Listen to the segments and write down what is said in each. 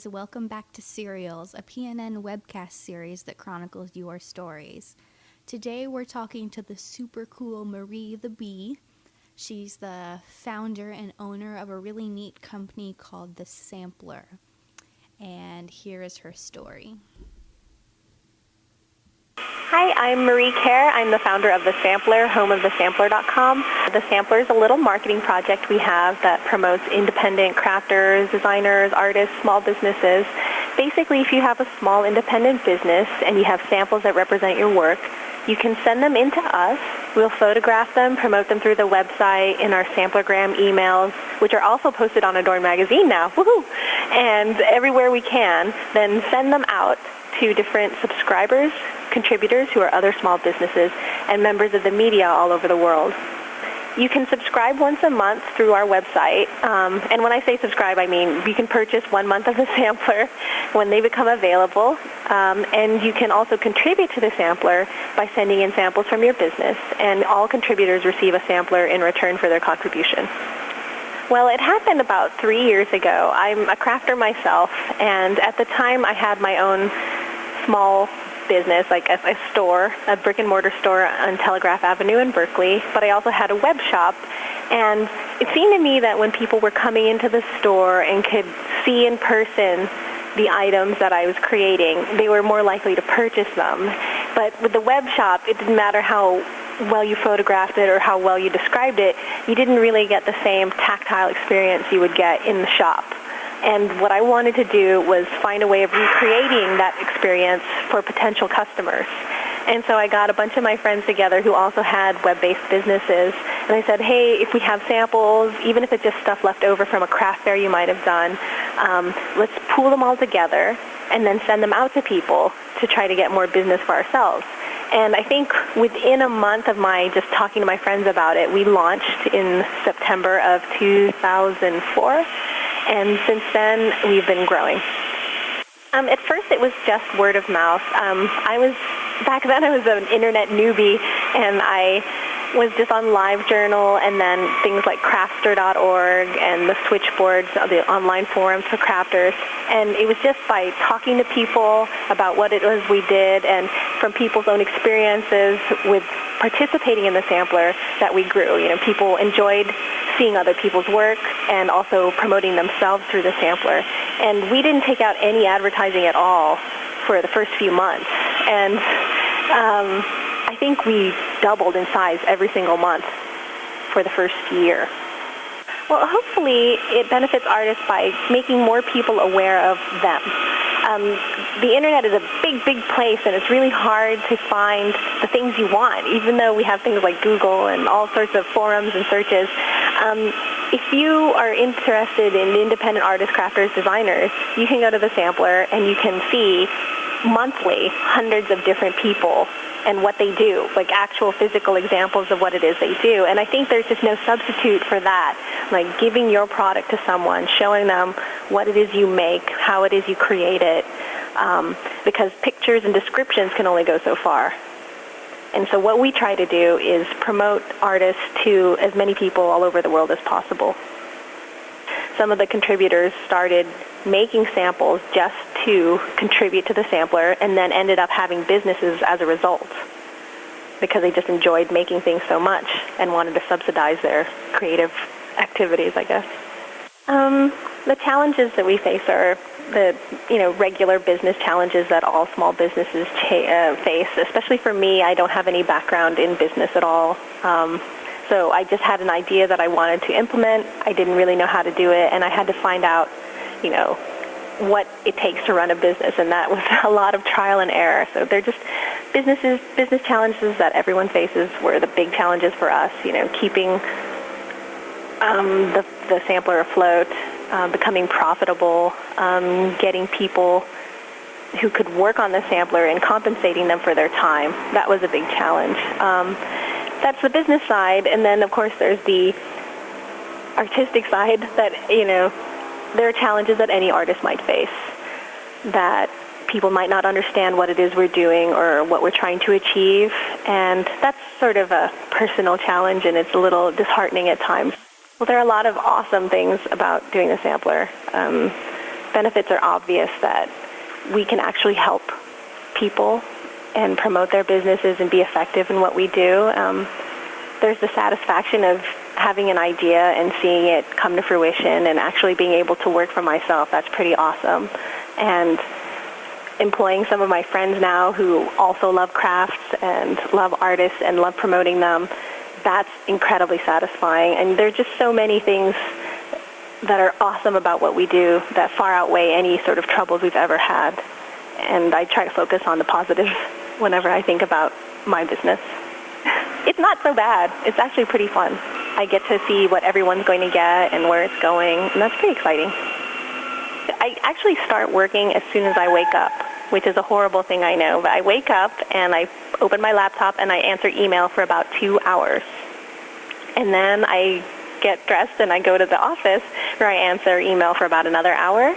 guys. Welcome back to Serials, a PNN webcast series that chronicles your stories. Today we're talking to the super cool Marie the Bee. She's the founder and owner of a really neat company called The Sampler. And here is her story. Hi, I'm Marie Kerr. I'm the founder of The Sampler, home of thesampler.com. The Sampler is a little marketing project we have that promotes independent crafters, designers, artists, small businesses. Basically, if you have a small independent business and you have samples that represent your work, you can send them in to us. We'll photograph them, promote them through the website, in our Samplergram emails, which are also posted on Adorn magazine now, woohoo! And everywhere we can, then send them out to different subscribers, contributors who are other small businesses, and members of the media all over the world. You can subscribe once a month through our website, and when I say subscribe, I mean you can purchase 1 month of the Sampler when they become available, and you can also contribute to the Sampler by sending in samples from your business, and all contributors receive a Sampler in return for their contribution. Well, it happened about 3 years ago. I'm a crafter myself, and at the time I had my own small business, like a store, a brick-and-mortar store on Telegraph Avenue in Berkeley, but I also had a web shop, and it seemed to me that when people were coming into the store and could see in person the items that I was creating, they were more likely to purchase them. But with the web shop, it didn't matter how well you photographed it or how well you described it, you didn't really get the same tactile experience you would get in the shop. And what I wanted to do was find a way of recreating that experience for potential customers. And so I got a bunch of my friends together who also had web-based businesses, and I said, hey, if we have samples, even if it's just stuff left over from a craft fair you might have done, let's pool them all together and then send them out to people to try to get more business for ourselves. And I think within a month of my just talking to my friends about it, we launched in September of 2004. And since then, we've been growing. At first, it was just word of mouth. Back then I was an internet newbie, and I was just on LiveJournal and then things like Craftster.org and the switchboards, the online forums for crafters. And it was just by talking to people about what it was we did and from people's own experiences with participating in the Sampler that we grew. You know, people enjoyed seeing other people's work and also promoting themselves through the Sampler. And we didn't take out any advertising at all for the first few months. And I think we doubled in size every single month for the first year. Well, hopefully it benefits artists by making more people aware of them. The internet is a big, big place, and it's really hard to find the things you want, even though we have things like Google and all sorts of forums and searches. If you are interested in independent artists, crafters, designers, you can go to the Sampler and you can see monthly hundreds of different people and what they do, like actual physical examples of what it is they do. And I think there's just no substitute for that, like giving your product to someone, showing them what it is you make, how it is you create it, because pictures and descriptions can only go so far. And so what we try to do is promote artists to as many people all over the world as possible. Some of the contributors started making samples just to contribute to the Sampler and then ended up having businesses as a result because they just enjoyed making things so much and wanted to subsidize their creative activities, I guess. The challenges that we face are the regular business challenges that all small businesses face. Especially for me, I don't have any background in business at all. So I just had an idea that I wanted to implement. I didn't really know how to do it, and I had to find out, what it takes to run a business, and that was a lot of trial and error. So they're just business challenges that everyone faces were the big challenges for us, keeping the Sampler afloat, becoming profitable, getting people who could work on the Sampler and compensating them for their time. That was a big challenge. That's the business side, and then of course there's the artistic side that, there are challenges that any artist might face, that people might not understand what it is we're doing or what we're trying to achieve, and that's sort of a personal challenge, and it's a little disheartening at times. Well, there are a lot of awesome things about doing the Sampler. benefits are obvious that we can actually help people and promote their businesses and be effective in what we do. There's the satisfaction of having an idea and seeing it come to fruition and actually being able to work for myself. That's pretty awesome. And employing some of my friends now who also love crafts and love artists and love promoting them, that's incredibly satisfying. And there are just so many things that are awesome about what we do that far outweigh any sort of troubles we've ever had. And I try to focus on the positives whenever I think about my business. It's not so bad. It's actually pretty fun. I get to see what everyone's going to get and where it's going, and that's pretty exciting. I actually start working as soon as I wake up, which is a horrible thing, I know, but I wake up and I open my laptop and I answer email for about 2 hours. And then I get dressed and I go to the office where I answer email for about another hour.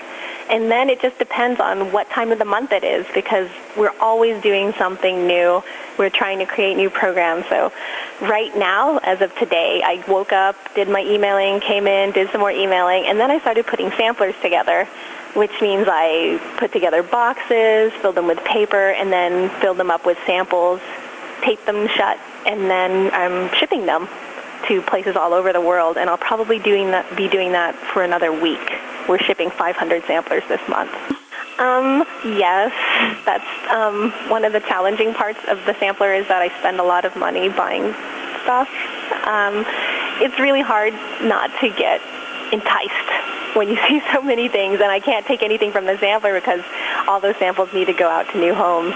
And then it just depends on what time of the month it is, because we're always doing something new. We're trying to create new programs. So right now, as of today, I woke up, did my emailing, came in, did some more emailing, and then I started putting samplers together, which means I put together boxes, filled them with paper, and then filled them up with samples, taped them shut, and then I'm shipping them to places all over the world, and I'll probably be doing that for another week. We're shipping 500 samplers this month. Yes, that's one of the challenging parts of the sampler is that I spend a lot of money buying stuff. It's really hard not to get enticed when you see so many things, and I can't take anything from the sampler because all those samples need to go out to new homes.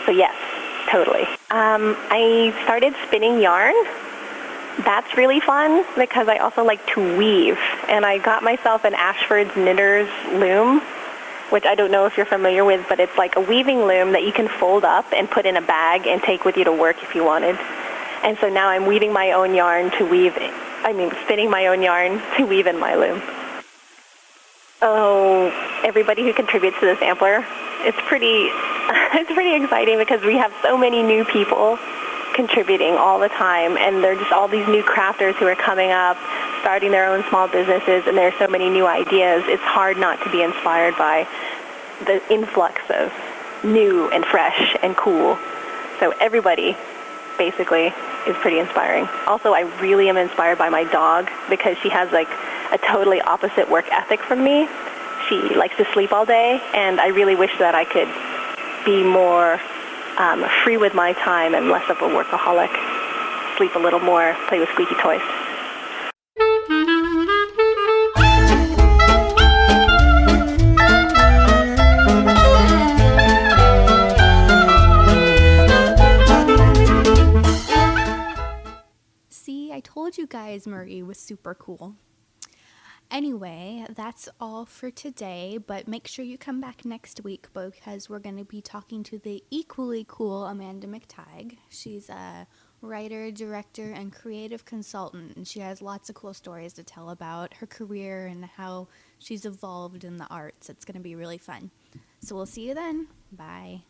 So yes, totally. I started spinning yarn. That's really fun because I also like to weave, and I got myself an Ashford's Knitters loom, which I don't know if you're familiar with, but it's like a weaving loom that you can fold up and put in a bag and take with you to work if you wanted. And so now I'm weaving my own yarn to spinning my own yarn to weave in my loom. Oh, everybody who contributes to the sampler, it's pretty exciting because we have so many new people contributing all the time, and there are just all these new crafters who are coming up, starting their own small businesses, and there are so many new ideas. It's hard not to be inspired by the influx of new and fresh and cool. So everybody basically is pretty inspiring. Also, I really am inspired by my dog because she has like a totally opposite work ethic from me. She likes to sleep all day, and I really wish that I could be more free with my time and less of a workaholic. Sleep a little more, play with squeaky toys. See, I told you guys Marie was super cool. Anyway, that's all for today, but make sure you come back next week because we're going to be talking to the equally cool Amanda McTighe. She's a writer, director, and creative consultant, and she has lots of cool stories to tell about her career and how she's evolved in the arts. It's going to be really fun. So we'll see you then. Bye.